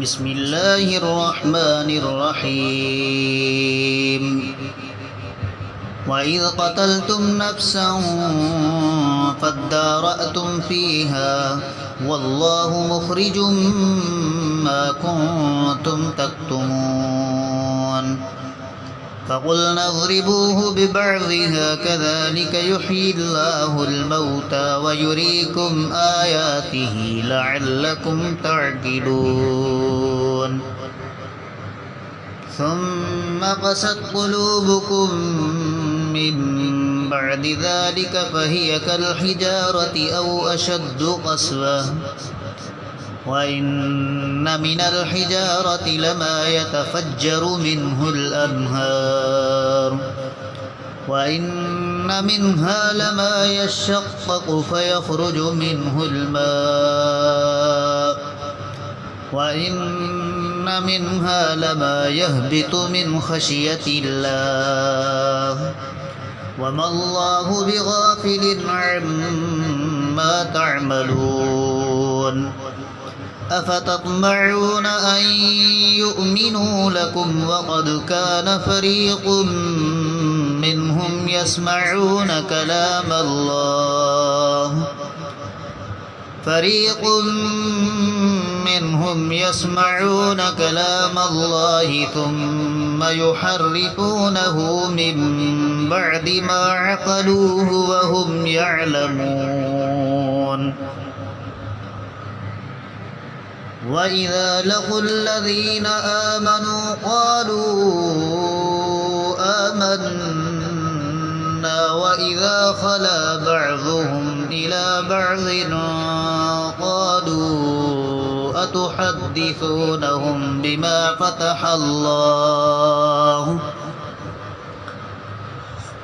بسم الله الرحمن الرحيم وإذ قتلتم نفسا فادارأتم فيها والله مخرج ما كنتم تكتمون فقلنا اضربوه ببعضها كذلك يحيي الله الموتى ويريكم آياته لعلكم تعقلون ثم قست قلوبكم من بعد ذلك فهي كالحجارة أو أشد قسوة وإن من الحجارة لما يتفجر منه الأنهار وإن منها لما يشقق فيخرج منه الماء وإن منها لما يهبط من خشية الله وما الله بغافل عما تعملون أفتطمعون أن يؤمنوا لكم وقد كان فريق منهم يسمعون كلام الله ثم يحرفونه من بعد ما عقلوه وهم يعلمون وإذا لقوا الذين آمنوا قالوا آمنا وإذا خلا بعضهم إلى بعض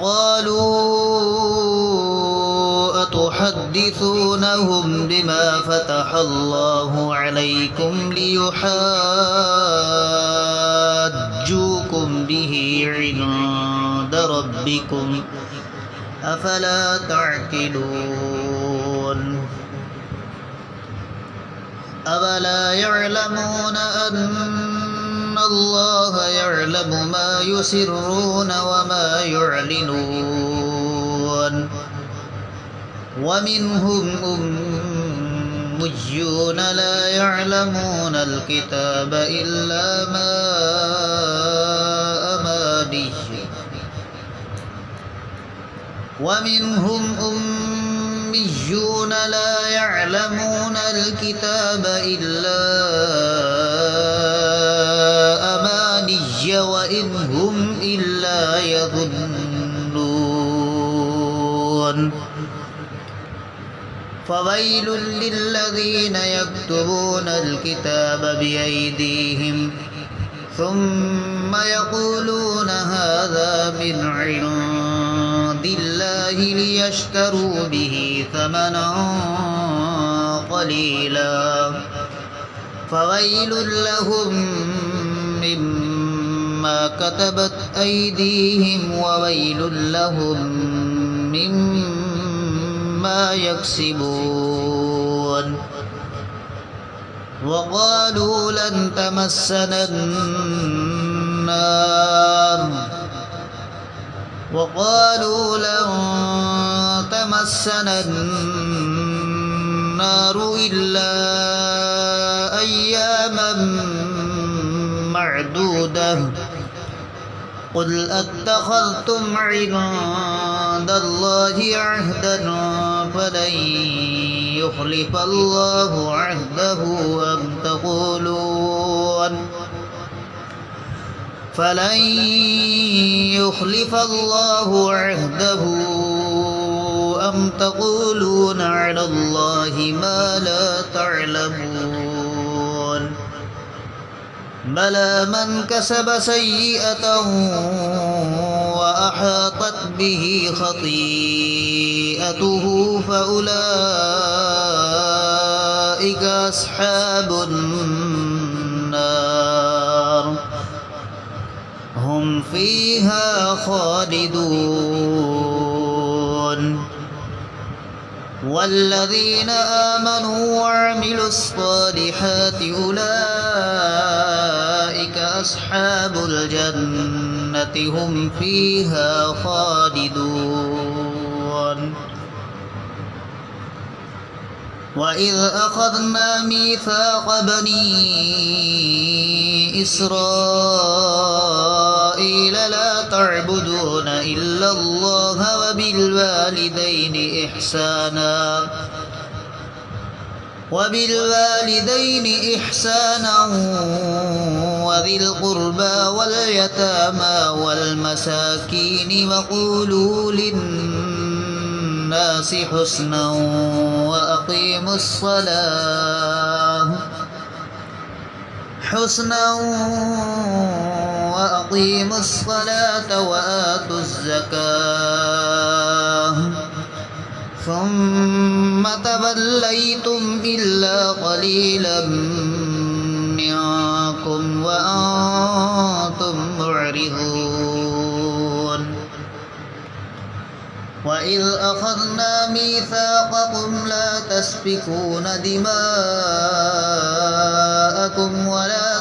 قالوا أتحدثونهم بما فتح الله عليكم ليحاجوكم به عند ربكم أفلا تعقلون أولا يعلمون أن الله يعلم ما يسرون وما يعلنون ومنهم أميون لا يعلمون الكتاب إلا ما أماني وإن هم إلا يظنون فويل للذين يكتبون الكتاب بأيديهم ثم يقولون هذا من عند الله ليشتروا به ثمنا قليلا فويل لهم مما كتبت أيديهم وويل لهم مما يكسبون وقالوا لن تمسنا النار إلا أياما معدودة قل أتخذتم عند الله عهدا فلن يخلف الله عهده أم تقولون على الله ما لا تعلمون بلى من كسب سيئة وأحاطت به خطيئته فأولئك أصحاب النار هم فيها خالدون والذين آمنوا وعملوا الصالحات أولئك أصحاب الجنة هم فيها خالدون وإذ أخذنا ميثاق بني إسرائيل لا تعبدون إلا الله وبالوالدين إحسانا وذي القربى واليتامى والمساكين وقولوا للناس حسنا وأقيموا الصلاة وآتوا الزكاة ثم توليتم إلا قليلا منكم وأنتم معرضون وإذ أخذنا ميثاقكم لا تسفكون دماءكم ولا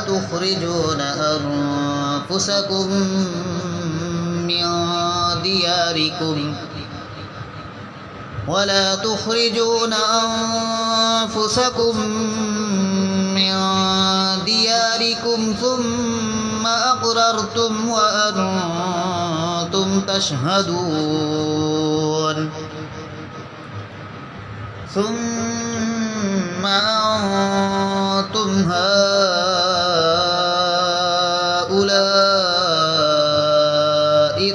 تخرجون أنفسكم من دياركم ثم أقررتم وأنتم تشهدون ثم أنتم هؤلاء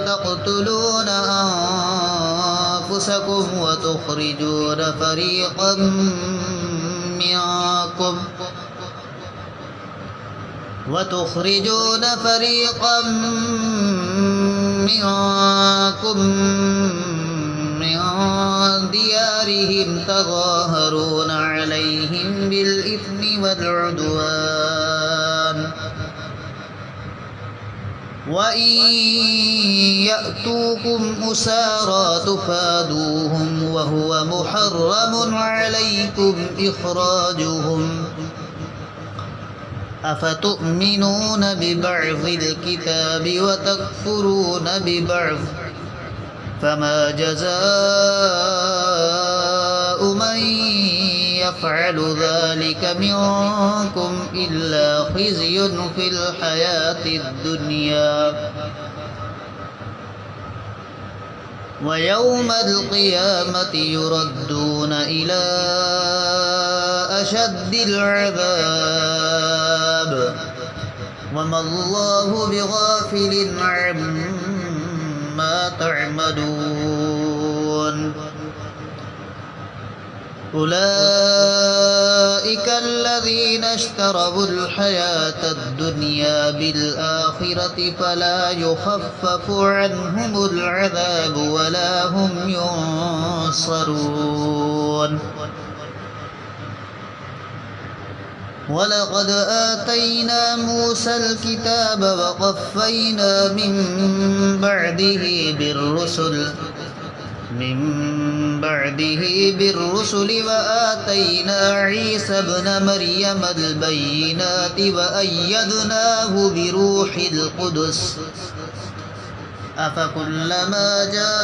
تقتلون أنفسكم وتخرجون فريقا منكم من ديارهم تظاهرون عليهم بالإثم والعدوان وإن يأتوكم أسارى تفادوهم وهو محرم عليكم إخراجهم أفتؤمنون ببعض الكتاب وتكفرون ببعض فما جزاء من يفعل ذلك منكم إلا خزي في الحياة الدنيا ويوم القيامة يردون إلى أشد العذاب وما الله بغافل عما تعملون أولئك الذين اشتروا الحياة الدنيا بالآخرة فلا يخفف عنهم العذاب ولا هم ينصرون ولقد آتينا موسى الكتاب وقفينا من بعده بالرسل وآتينا عيسى ابن مريم البينات وأيدناه بروح القدس أفكلما جاءكم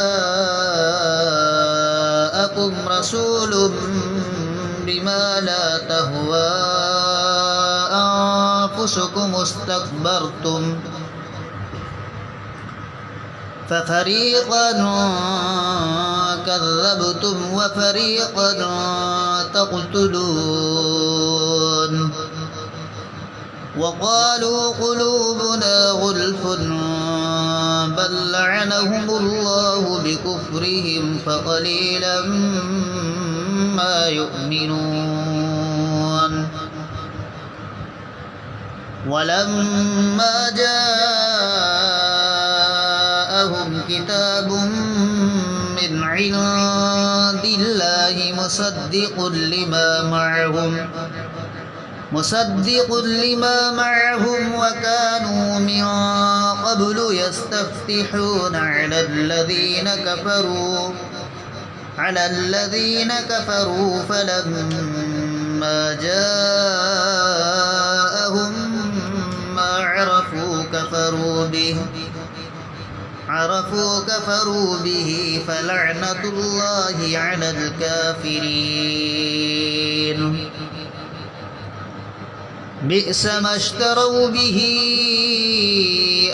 رسول بما لا تهوى أنفسكم استكبرتم ففريقا كذبتم وفريقا تقتلون وقالوا قلوبنا غلف بل لعنهم الله بكفرهم فقليلا ما يؤمنون ولما جاءهم كتاب من عند الله مصدق لما معهم وكانوا من قبل يستفتحون على الذين كفروا فلما جاءهم ما عرفوا عرفوا كفروا به فلعنة الله على الكافرين بئس ما اشتروا به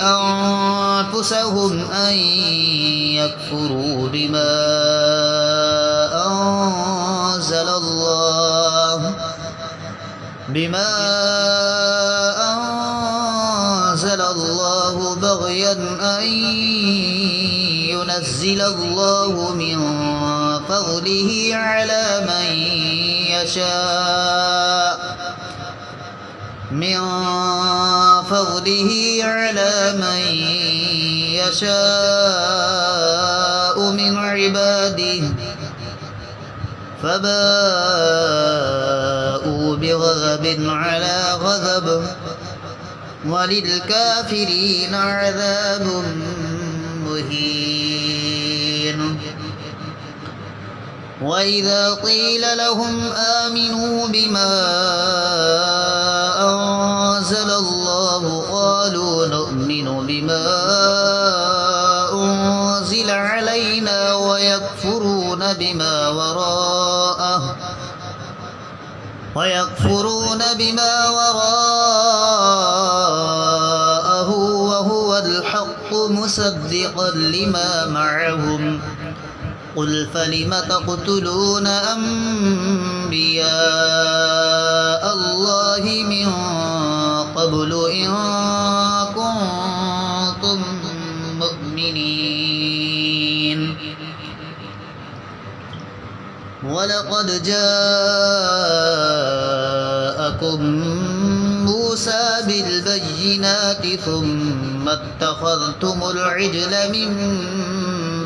أنفسهم أن يكفروا بما أنزل الله بغيا أن ينزل الله من فضله على من يشاء من عباده فباءوا بغضب على غضب وللكافرين عذاب مهين وإذا قيل لهم آمنوا بما أنزل الله قالوا نؤمن بما أنزل علينا ويكفرون بما وراءه وهو الحق مصدقا لما معهم قل فلم تقتلون أنبياء الله من قبل إن كنتم مؤمنين ولقد جاءكم موسى بالبينات ثم اتخذتم العجل من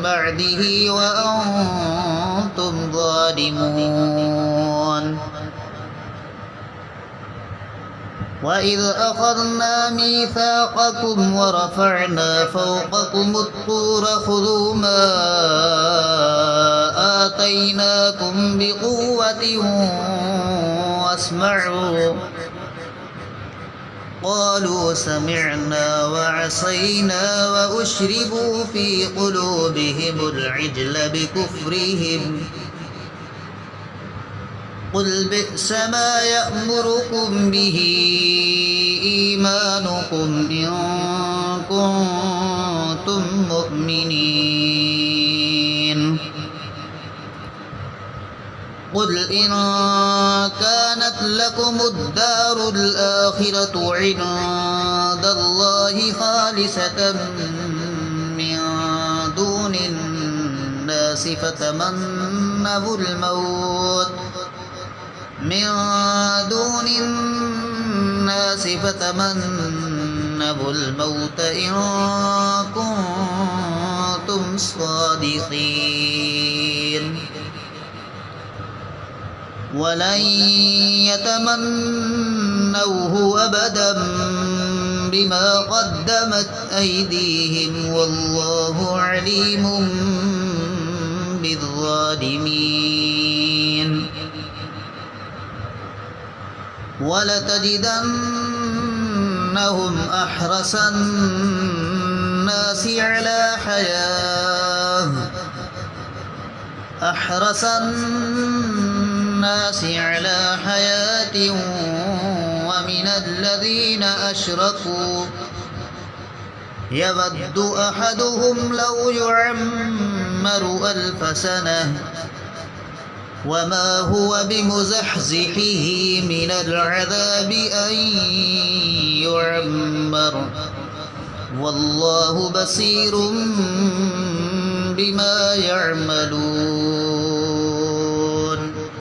بعده وأنتم ظالمون وإذ أخذنا ميثاقكم ورفعنا فوقكم الطور خذوا ما آتيناكم بقوة واسمعوا قالوا سمعنا وعصينا وأشربوا في قلوبهم العجل بكفرهم قل بئس ما يأمركم به إيمانكم إن كنتم مؤمنين قل إن كانت لكم الدار الآخرة عند الله خالصة من دون الناس فتمنوا الموت إن كنتم صادقين ولن يتمنوه أبدا بما قدمت أيديهم والله عليم بالظالمين ولتجدنهم أحرص الناس على حياة ومن الذين أشركوا يود أحدهم لو يعمر 1000 سنة وما هو بمزحزحه من العذاب أن يعمر والله بصير بما يعملون